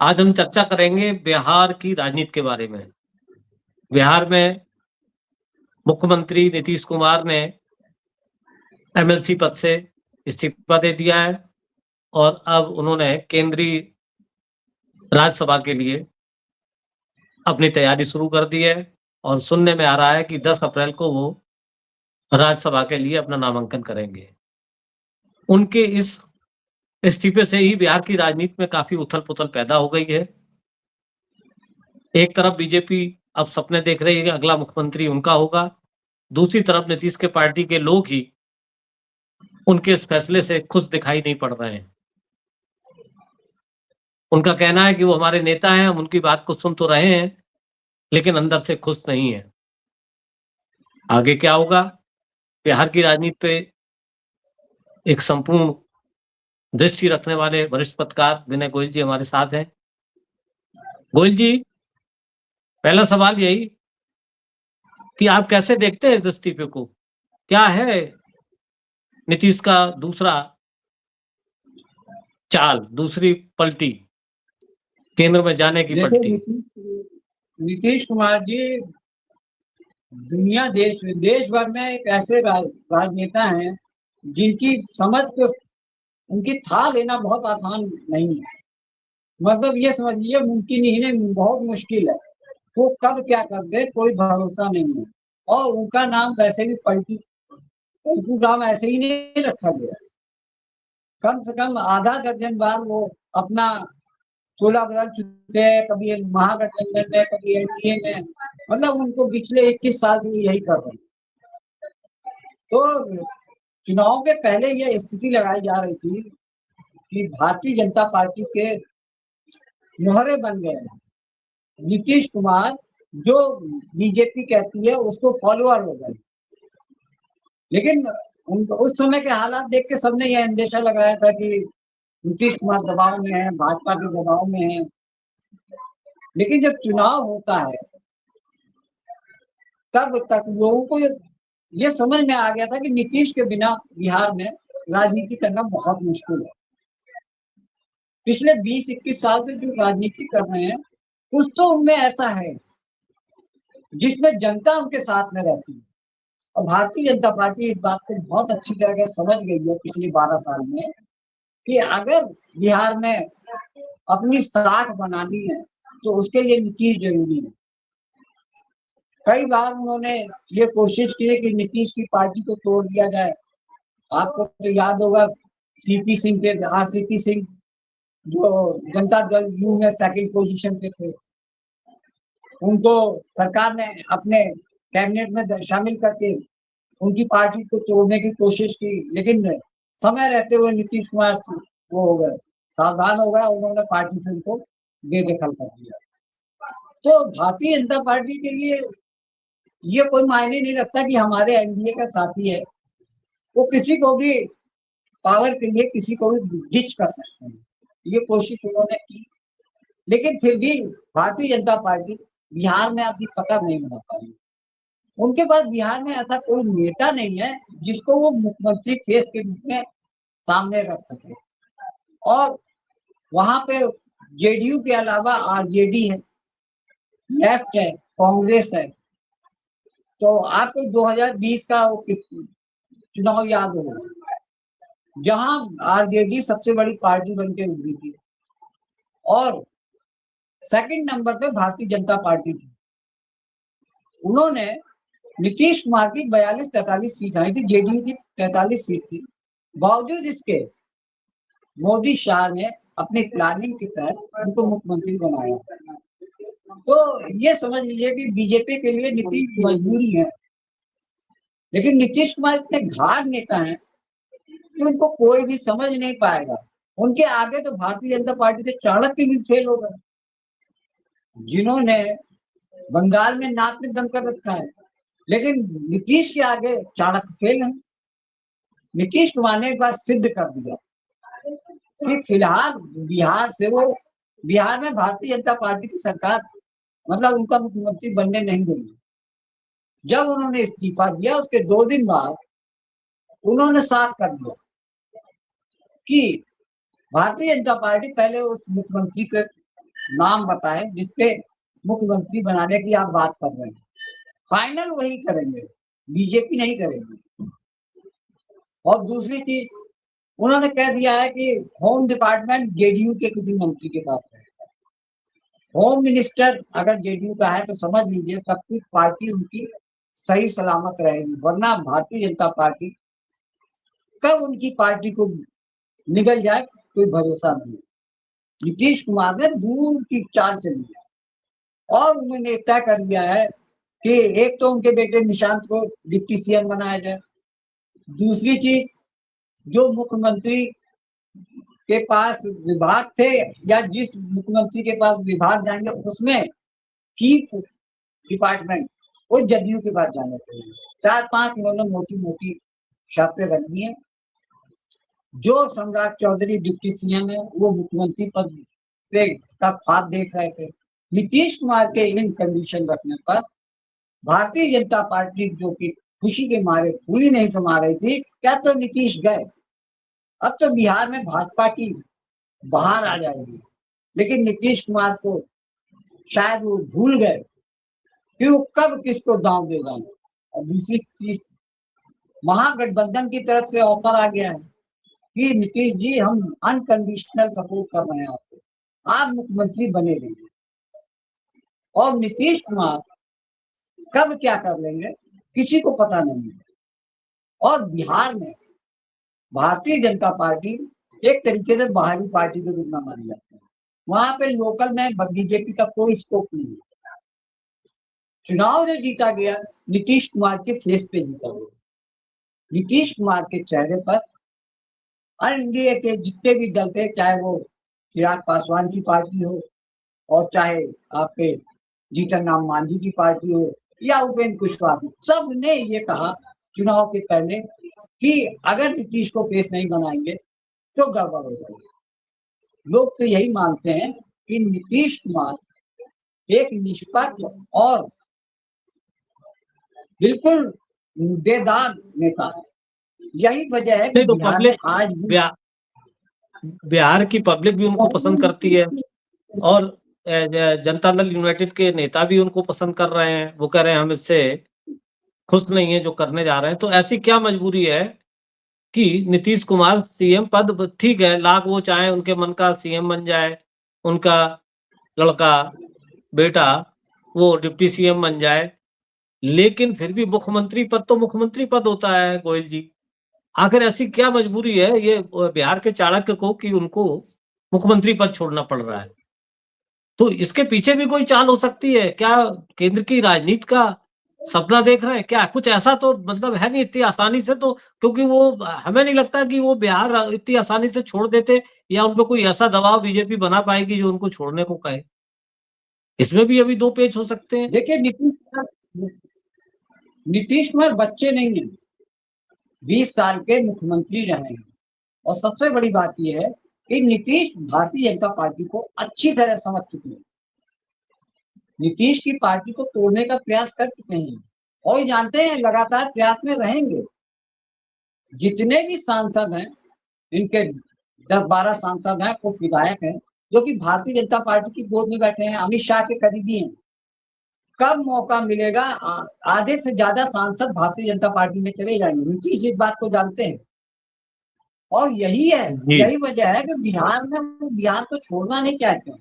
आज हम चर्चा करेंगे बिहार की राजनीति के बारे में। बिहार में मुख्यमंत्री नीतीश कुमार ने एमएलसी पद से इस्तीफा दे दिया है और अब उन्होंने केंद्रीय राज्यसभा के लिए अपनी तैयारी शुरू कर दी है और सुनने में आ रहा है कि 10 अप्रैल को वो राज्यसभा के लिए अपना नामांकन करेंगे। उनके इस इस्तीफे से ही बिहार की राजनीति में काफ़ी उथल-पुथल पैदा हो गई है। एक तरफ बीजेपी अब सपने देख रही है कि अगला मुख्यमंत्री उनका होगा, दूसरी तरफ नीतीश के पार्टी के लोग ही उनके इस फैसले से खुश दिखाई नहीं पड़ रहे हैं। उनका कहना है कि वो हमारे नेता हैं, हम उनकी बात को सुन तो रहे हैं, लेकिन अंदर से खुश नहीं हैं। आगे क्या होगा? बिहार की राजनीति पे एक संपूर्ण दृष्टि रखने वाले वरिष्ठ पत्रकार विनय गोयल जी हमारे साथ हैं। गोयल जी, पहला सवाल यही कि आप कैसे देखते हैं इस इस्तीफे को? क्या है नीतीश का दूसरा चाल, दूसरी पलटी, केंद्र में जाने की देखिए पलटी? नीतीश कुमार जी देश भर में एक ऐसे राजनेता हैं जिनकी समझ को उनकी था लेना बहुत आसान नहीं है। मतलब ये समझ लीजिए मुमकिन ही नहीं, बहुत मुश्किल है। वो कब क्या कर दे कोई भरोसा नहीं है। और उनका नाम वैसे भी पलटू नाम ऐसे ही नहीं रखा गया। कम से कम आधा दर्जन बार वो अपना चोला बदल चुके हैं, कभी महागठबंधन में, कभी एनडीए में। मतलब उनको पिछले 21 साल से यही कर रहे हैं। तो चुनाव के पहले ये स्थिति लगाई जा रही थी कि भारतीय जनता पार्टी के मोहरे बन गए हैं। नीतीश कुमार जो बीजेपी कहती है उसको फॉलोअर हो गए। लेकिन उनको उस समय के हालात देख के सबने यह अंदेशा लगाया था कि नीतीश कुमार दबाव में है, भाजपा के दबाव में है। लेकिन जब चुनाव होता है तब तक लोगों को ये समझ में आ गया था कि नीतीश के बिना बिहार में राजनीति करना बहुत मुश्किल है। पिछले 20-21 साल से जो राजनीति कर रहे हैं कुछ तो उनमें ऐसा है जिसमें जनता उनके साथ में रहती है। और भारतीय जनता पार्टी इस बात को बहुत अच्छी तरह समझ गई है पिछले 12 साल में कि अगर बिहार में अपनी साख बनानी है तो उसके लिए नीतीश जरूरी है। कई बार उन्होंने ये कोशिश की कि नीतीश की पार्टी को तोड़ दिया जाए। आपको तो याद होगा सीपी सिंह के आरसीपी सिंह जो जनता दल यू में सेकंड पोजीशन पे थे, उनको सरकार ने अपने कैबिनेट में शामिल करके उनकी पार्टी को तोड़ने की कोशिश की। लेकिन समय रहते हुए नीतीश कुमार वो हो गए, सावधान हो गया, उन्होंने पार्टी से उनको बेदखल कर दिया। तो भारतीय जनता पार्टी के लिए ये कोई मायने नहीं रखता कि हमारे एनडीए का साथी है, वो किसी को भी पावर के लिए किसी को भी डिच कर सकते हैं। ये कोशिश उन्होंने की, लेकिन फिर भी भारतीय जनता पार्टी बिहार में अपनी पकड़ नहीं बना पाई। उनके पास बिहार में ऐसा कोई नेता नहीं है जिसको वो मुख्यमंत्री फेस के रूप में सामने रख सके। और वहां पे जेडीयू के अलावा आरजेडी है, लेफ्ट है, कांग्रेस है। तो आपको 2020 का चुनाव याद होगा, जहां आरजेडी सबसे बड़ी पार्टी बन के उभरी थी और सेकंड नंबर पे भारतीय जनता पार्टी थी। उन्होंने नीतीश कुमार की 42-43 सीट आई थी, जेडीयू की 43 सीट थी। बावजूद इसके मोदी शाह ने अपनी प्लानिंग के तहत उनको मुख्यमंत्री बनाया। तो ये समझ लीजिए कि बीजेपी के लिए नीतीश मजबूरी है। लेकिन नीतीश कुमार इतने घात नेता हैं कि उनको कोई भी समझ नहीं पाएगा। उनके आगे तो भारतीय जनता पार्टी के चाणक्य भी फेल हो गए, जिन्होंने बंगाल में नाक में दम कर रखा है। लेकिन नीतीश के आगे चाणक्य फेल है। नीतीश कुमार ने एक बार सिद्ध कर दिया कि फिलहाल बिहार में भारतीय जनता पार्टी की सरकार मतलब उनका मुख्यमंत्री बनने नहीं देंगे। जब उन्होंने इस्तीफा दिया उसके 2 दिन बाद उन्होंने साफ कर दिया कि भारतीय जनता पार्टी पहले उस मुख्यमंत्री के नाम बताएं जिसपे मुख्यमंत्री बनाने की आप बात कर रहे हैं। फाइनल वही करेंगे, बीजेपी नहीं करेगी। और दूसरी चीज, उन्होंने कह दिया है कि होम डिपार्टमेंट जेडीयू के किसी मंत्री के पास है। होम मिनिस्टर अगर जेडीयू का है तो समझ लीजिए सब कुछ पार्टी उनकी सही सलामत रहेगी, वरना भारतीय जनता पार्टी कब उनकी पार्टी को निगल जाए कोई भरोसा नहीं। नीतीश कुमार ने दूर की चाल से लिया और उन्होंने तय कर लिया है कि एक तो उनके बेटे निशांत को डिप्टी सीएम बनाया जाए। दूसरी चीज, जो मुख्यमंत्री के पास विभाग थे या जिस मुख्यमंत्री के पास विभाग जाएंगे उसमें की डिपार्टमेंट वो जदयू के पास जाने चाहिए। 4-5 उन्होंने मोटी मोटी शर्तें रख दी हैं। जो सम्राट चौधरी डिप्टी सीएम है वो मुख्यमंत्री पद पे का ख्वाब देख रहे थे। नीतीश कुमार के इन कंडीशन रखने पर भारतीय जनता पार्टी जो कि खुशी के मारे फूली नहीं समा रही थी, क्या तो नीतीश गए, अब तो बिहार में भाजपा की बाहर आ जाएगी। लेकिन नीतीश कुमार को शायद वो भूल गए कि वो कब किसको दांव देगा। और दूसरी चीज, महागठबंधन की तरफ से ऑफर आ गया है कि नीतीश जी हम अनकंडीशनल सपोर्ट कर रहे हैं आपको, आप मुख्यमंत्री बने रहिए। और नीतीश कुमार कब क्या कर लेंगे किसी को पता नहीं है। और बिहार में भारतीय जनता पार्टी एक तरीके से बाहरी पार्टी के रूप में मानी जाती है। वहां पे लोकल में बीजेपी का कोई स्कोप नहीं है। चुनाव जो जीता गया नीतीश कुमार के फेस पे जीता गया। नीतीश कुमार के चेहरे पर एनडीए के जितने भी दल थे, चाहे वो चिराग पासवान की पार्टी हो और चाहे आपके जीतन राम मांझी की पार्टी हो या उपेंद्र कुशवाहा, सब ने ये कहा चुनाव के पहले कि अगर नीतीश को फेस नहीं बनाएंगे तो गड़बड़ हो जाएगी। लोग तो यही मानते हैं कि नीतीश कुमार एक निष्पक्ष और बिल्कुल बेदाग नेता है। यही वजह है कि नहीं तो बिहार में पब्लिक आज भी बिहार की पब्लिक भी उनको पसंद करती है और जनता दल यूनाइटेड के नेता भी उनको पसंद कर रहे हैं। वो कह रहे हैं हम इससे खुश नहीं है जो करने जा रहे हैं। तो ऐसी क्या मजबूरी है कि नीतीश कुमार सीएम पद, ठीक है, लाख वो चाहे उनके मन का सीएम बन जाए, उनका लड़का बेटा वो डिप्टी सीएम बन जाए, लेकिन फिर भी मुख्यमंत्री पद तो मुख्यमंत्री पद होता है गोयल जी। आखिर ऐसी क्या मजबूरी है ये बिहार के चाणक्य को कि उनको मुख्यमंत्री पद छोड़ना पड़ रहा है? तो इसके पीछे भी कोई चाल हो सकती है क्या? केंद्र की राजनीति का सपना देख रहे हैं क्या? कुछ ऐसा तो मतलब है नहीं इतनी आसानी से, तो क्योंकि वो हमें नहीं लगता कि वो बिहार इतनी आसानी से छोड़ देते या उन पे कोई ऐसा दबाव बीजेपी बना पाएगी जो उनको छोड़ने को कहे। इसमें भी अभी 2 पेच हो सकते हैं। देखिए नीतीश कुमार बच्चे नहीं है, 20 साल के मुख्यमंत्री रहे हैं। और सबसे बड़ी बात यह है कि नीतीश भारतीय जनता पार्टी को अच्छी तरह समझ चुके हैं। नीतीश की पार्टी को तोड़ने का प्रयास कर चुके हैं और ये जानते हैं लगातार प्रयास में रहेंगे। जितने भी सांसद हैं, इनके 10-12 सांसद हैं, कुछ विधायक हैं जो कि भारतीय जनता पार्टी की गोद में बैठे हैं, अमित शाह के करीबी हैं। कब मौका मिलेगा आधे से ज्यादा सांसद भारतीय जनता पार्टी में चले जाएंगे। नीतीश इस बात को जानते हैं और जी। यही वजह है कि बिहार में वो बिहार को छोड़ना नहीं चाहते हैं।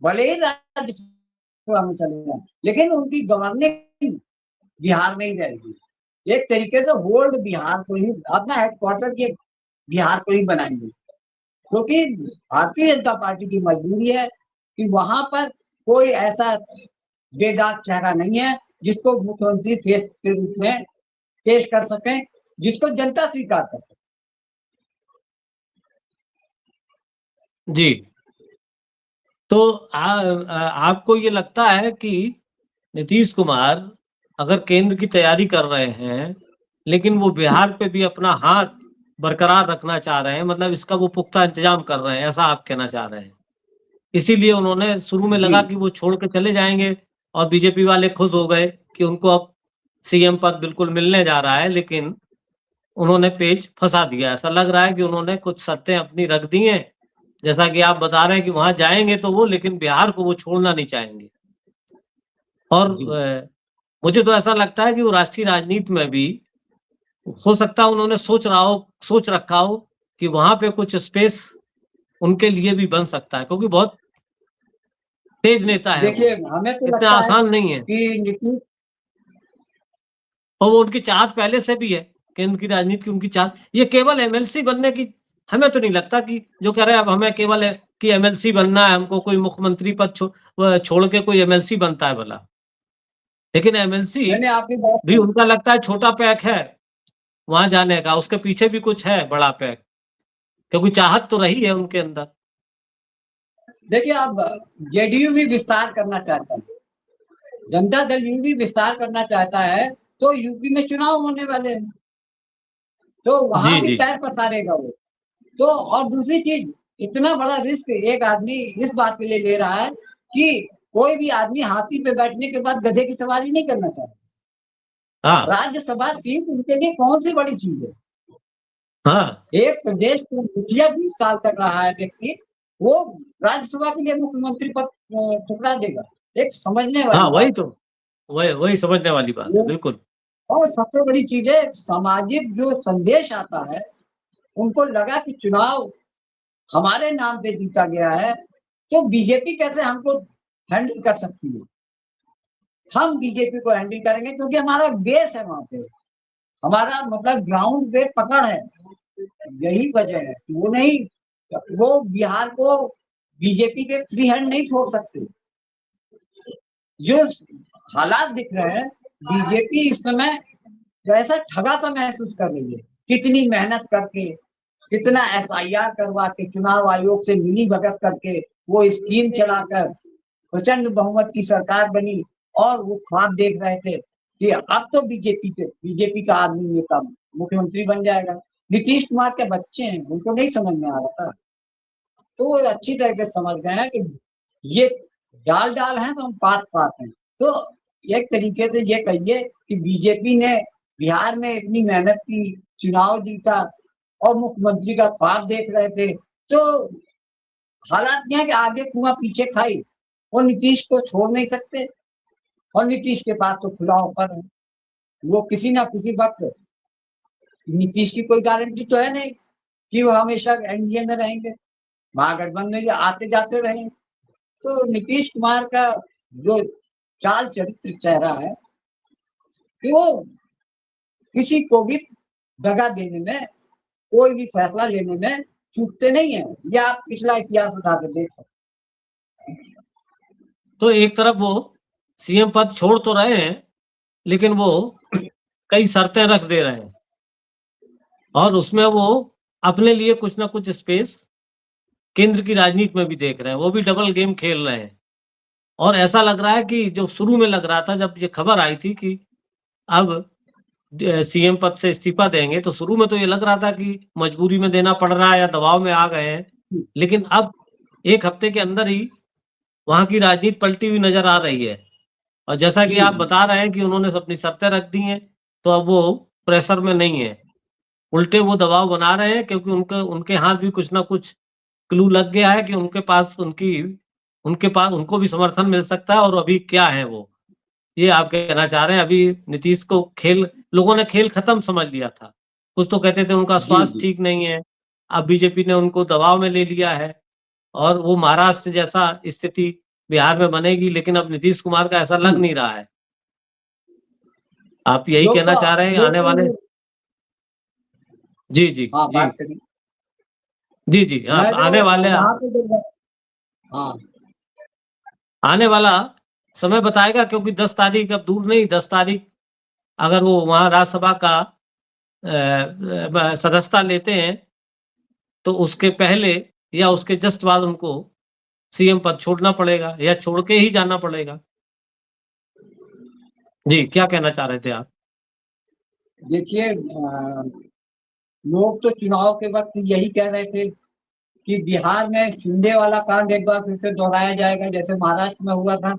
भले ही राज्यसभा में चले जाए लेकिन उनकी गवर्निंग बिहार में ही रहेगी। एक तरीके से होल्ड बिहार को ही, अपना हेडक्वार्टर के बिहार को ही बनाएंगे, क्योंकि भारतीय जनता पार्टी की मजबूरी है कि वहां पर कोई ऐसा बेदाग चेहरा नहीं है जिसको मुख्यमंत्री फेस के रूप में पेश कर सकें, जिसको जनता स्वीकार कर सके। जी। तो आपको ये लगता है कि नीतीश कुमार अगर केंद्र की तैयारी कर रहे हैं, लेकिन वो बिहार पे भी अपना हाथ बरकरार रखना चाह रहे हैं, मतलब इसका वो पुख्ता इंतजाम कर रहे हैं, ऐसा आप कहना चाह रहे हैं? इसीलिए उन्होंने शुरू में जी लगा कि वो छोड़ के चले जाएँगे और बीजेपी वाले खुश हो गए कि उनको अब सीएम पद बिल्कुल मिलने जा रहा है, लेकिन उन्होंने पेच फँसा दिया। ऐसा लग रहा है कि उन्होंने कुछ शर्तें अपनी रख दी हैं जैसा कि आप बता रहे हैं कि वहां जाएंगे तो वो, लेकिन बिहार को वो छोड़ना नहीं चाहेंगे। और मुझे तो ऐसा लगता है कि वो राष्ट्रीय राजनीति में भी हो सकता है उन्होंने सोच रखा हो कि वहां पे कुछ स्पेस उनके लिए भी बन सकता है, क्योंकि बहुत तेज नेता है वो, देखिए हमें तो इतना लगता है आसान नहीं है। कि नीतीश, और वो उनकी चाहत पहले से भी है, केंद्र की राजनीति की उनकी चाहत, ये केवल एमएलसी बनने की हमें तो नहीं लगता कि जो कह रहे हैं अब हमें केवल है कि एमएलसी बनना है, हमको कोई मुख्यमंत्री पद छोड़ के कोई एमएलसी बनता है भला। लेकिन एमएलसी मैंने आपकी बात भी सुनी। उनका लगता है छोटा पैक है वहां जाने का, उसके पीछे भी कुछ है बड़ा पैक, क्योंकि चाहत तो रही है उनके अंदर। देखिए अब जेडीयू भी विस्तार करना चाहता है, जनता दल यू भी विस्तार करना चाहता है, तो यूपी में चुनाव होने वाले हैं, तो वहां जी भी जी। पैर पसारेगा वो। तो और दूसरी चीज, इतना बड़ा रिस्क एक आदमी इस बात के लिए ले रहा है कि कोई भी आदमी हाथी पे बैठने के बाद गधे की सवारी नहीं करना चाहता। हाँ राज्यसभा सीट उनके लिए कौन सी बड़ी चीज है। हाँ एक प्रदेश का मुखिया 20 साल तक रहा है व्यक्ति, वो राज्यसभा के लिए मुख्यमंत्री पद ठुकरा देगा। एक समझने हाँ, वाली वही बात तो, है वही वही समझने वाली बात है, वो। बिल्कुल। और सबसे बड़ी चीज है, सामाजिक जो संदेश आता है, उनको लगा कि चुनाव हमारे नाम पे जीता गया है, तो बीजेपी कैसे हमको हैंडल कर सकती है। हम बीजेपी को हैंडल करेंगे क्योंकि हमारा बेस है वहां पे, हमारा मतलब ग्राउंड पे पकड़ है। यही वजह है, वो नहीं, वो बिहार को बीजेपी के फ्री हैंड नहीं छोड़ सकते। जो हालात दिख रहे हैं, बीजेपी इस समय जैसा ठगा सा महसूस कर रही है। कितनी मेहनत करके, कितना एसआईआर करवा के, चुनाव आयोग से मिली भगत करके, वो स्कीम चलाकर प्रचंड बहुमत की सरकार बनी, और वो ख्वाब देख रहे थे कि अब तो बीजेपी का आदमी नेता मुख्यमंत्री बन जाएगा। नीतीश कुमार के बच्चे हैं, उनको नहीं समझ में आ रहा था, तो वो अच्छी तरह से समझ गए हैं कि ये डाल डाल है तो हम पात पात हैं। तो एक तरीके से ये कहिए कि बीजेपी ने बिहार में इतनी मेहनत की, चुनाव जीता, और मुख्यमंत्री का ख्वाब देख रहे थे, तो हालात क्या है कि आगे कुआं पीछे खाई, वो नीतीश को छोड़ नहीं सकते, और नीतीश के पास तो खुला ऑफर है। वो किसी ना किसी वक्त, नीतीश की कोई गारंटी तो है नहीं कि वो हमेशा एनडीए में रहेंगे, महागठबंधन में आते जाते रहे। तो नीतीश कुमार का जो चाल चरित्र चेहरा है कि वो किसी को भी दगा देने में, कोई भी फैसला लेने में चूकते नहीं है। ये आप पिछला इतिहास उठा के देख सकते। तो एक तरफ वो सीएम पद छोड़ तो रहे हैं, लेकिन वो कई शर्तें रख दे रहे हैं, और उसमें वो अपने लिए कुछ ना कुछ स्पेस केंद्र की राजनीति में भी देख रहे हैं, वो भी डबल गेम खेल रहे हैं। और ऐसा लग रहा है कि जो शुरू में लग रहा था, जब ये खबर आई थी कि अब सीएम पद से इस्तीफा देंगे, तो शुरू में तो ये लग रहा था कि मजबूरी में देना पड़ रहा है या दबाव में आ गए हैं, लेकिन अब एक हफ्ते के अंदर ही वहां की राजनीति पलटी हुई नजर आ रही है। और जैसा कि आप बता रहे हैं कि उन्होंने अपनी शर्तें रख दी हैं, तो अब वो प्रेशर में नहीं है, उल्टे वो दबाव बना रहे हैं, क्योंकि उनके उनके हाथ भी कुछ ना कुछ क्लू लग गया है कि उनके पास उनको भी समर्थन मिल सकता है। और अभी क्या है वो, ये आप कहना चाह रहे हैं, अभी नीतीश को लोगों ने खेल खत्म समझ लिया था। कुछ तो कहते थे उनका जी स्वास्थ्य जी। ठीक नहीं है, अब बीजेपी ने उनको दबाव में ले लिया है, और वो महाराष्ट्र जैसा स्थिति बिहार में बनेगी, लेकिन अब नीतीश कुमार का ऐसा लग नहीं रहा है। आप यही कहना चाह रहे हैं आने वाले। जी जी हाँ, जी बात करिए। जी जी। हाँ, मैं जो आने वाले वहां पे जो, हाँ आने वाला समय बताएगा, क्योंकि 10 तारीख अब दूर नहीं, 10 तारीख अगर वो वहां राज्यसभा का सदस्यता लेते हैं, तो उसके पहले या उसके जस्ट बाद उनको सीएम पद छोड़ना पड़ेगा या छोड़ के ही जाना पड़ेगा। जी, क्या कहना चाह रहे थे आप? देखिए लोग तो चुनाव के वक्त यही कह रहे थे कि बिहार में शिंदे वाला कांड एक बार फिर से दोहराया जाएगा, जैसे महाराष्ट्र में हुआ था।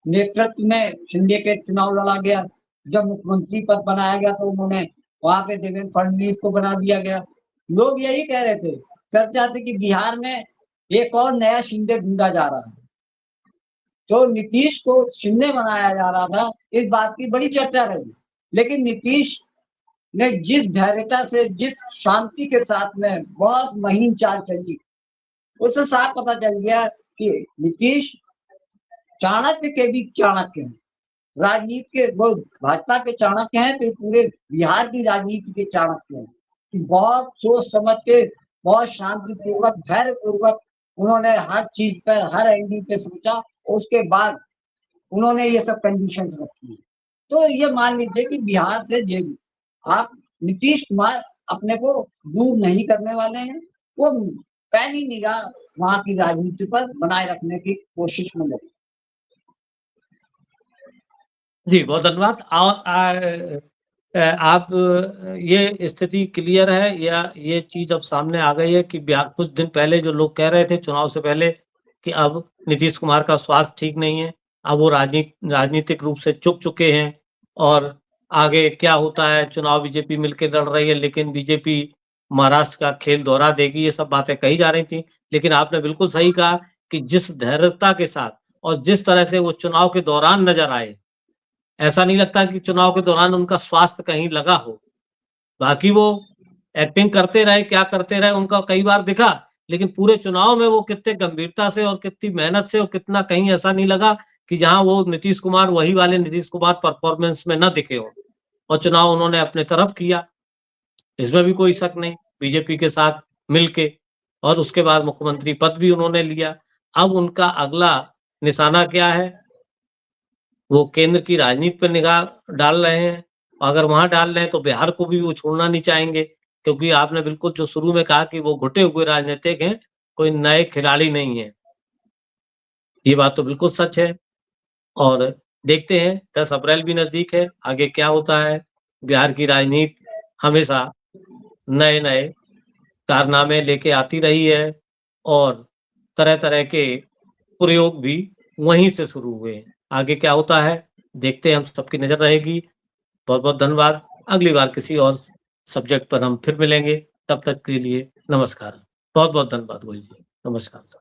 नेतृत्व में शिंदे के चुनाव लड़ा गया, जब मुख्यमंत्री पद बनाया गया तो उन्होंने वहां पे देवेंद्र फडणवीस को बना दिया गया। लोग यही कह रहे थे, चर्चा थी कि बिहार में एक और नया शिंदे ढूंढा जा रहा है। तो नीतीश को शिंदे बनाया जा रहा था, इस बात की बड़ी चर्चा रही, लेकिन नीतीश ने जिस धैर्यता से, जिस शांति के साथ में बहुत महीन चाल चली, उससे साफ पता चल गया कि नीतीश चाणक्य के भी चाणक्य हैं। राजनीति के वो भाजपा के चाणक्य हैं, तो पूरे बिहार की राजनीति के चाणक्य हैं कि बहुत सोच समझ के, बहुत शांतिपूर्वक, धैर्य पूर्वक उन्होंने हर चीज पर, हर एंगल पे सोचा, उसके बाद उन्होंने ये सब कंडीशंस रखी। तो ये मान लीजिए कि बिहार से आप नीतीश कुमार अपने को दूर नहीं करने वाले हैं, वो पैनी निगाह वहां की राजनीति पर बनाए रखने की कोशिश में लगे। जी, बहुत धन्यवाद। और आप ये स्थिति क्लियर है या ये चीज़ अब सामने आ गई है कि बिहार कुछ दिन पहले जो लोग कह रहे थे चुनाव से पहले कि अब नीतीश कुमार का स्वास्थ्य ठीक नहीं है, अब वो राजनीतिक रूप से चुक चुके हैं और आगे क्या होता है, चुनाव बीजेपी मिलके लड़ रही है, लेकिन बीजेपी महाराष्ट्र का खेल दोहरा देगी, ये सब बातें कही जा रही थी। लेकिन आपने बिल्कुल सही कहा कि जिस धैर्यता के साथ और जिस तरह से वो चुनाव के दौरान नज़र आए, ऐसा नहीं लगता कि चुनाव के दौरान उनका स्वास्थ्य कहीं लगा हो। बाकी वो एक्टिंग करते रहे, क्या करते रहे, उनका कई बार दिखा, लेकिन पूरे चुनाव में वो कितने गंभीरता से और कितनी मेहनत से और कितना कहीं ऐसा नहीं लगा कि जहाँ वो नीतीश कुमार, वही वाले नीतीश कुमार परफॉर्मेंस में ना दिखे हों और चुनाव उन्होंने अपने तरफ किया। इसमें भी कोई शक नहीं, बीजेपी के साथ मिलके और उसके बाद मुख्यमंत्री पद भी उन्होंने लिया। अब उनका अगला निशाना क्या है? वो केंद्र की राजनीति पर निगाह डाल रहे हैं। अगर वहाँ डाल रहे हैं तो बिहार को भी वो छोड़ना नहीं चाहेंगे, क्योंकि आपने बिल्कुल जो शुरू में कहा कि वो घुटे हुए राजनीतिक हैं, कोई नए खिलाड़ी नहीं हैं। ये बात तो बिल्कुल सच है और देखते हैं 10 अप्रैल भी नज़दीक है, आगे क्या होता है। बिहार की राजनीति हमेशा नए-नए कारनामे लेके आती रही है और तरह-तरह के प्रयोग भी वहीं से शुरू हुए हैं। आगे क्या होता है, देखते हैं, हम सबकी नज़र रहेगी। बहुत-बहुत धन्यवाद। अगली बार किसी और सब्जेक्ट पर हम फिर मिलेंगे। तब तक के लिए नमस्कार। बहुत-बहुत धन्यवाद गोयल जी। नमस्कार सर।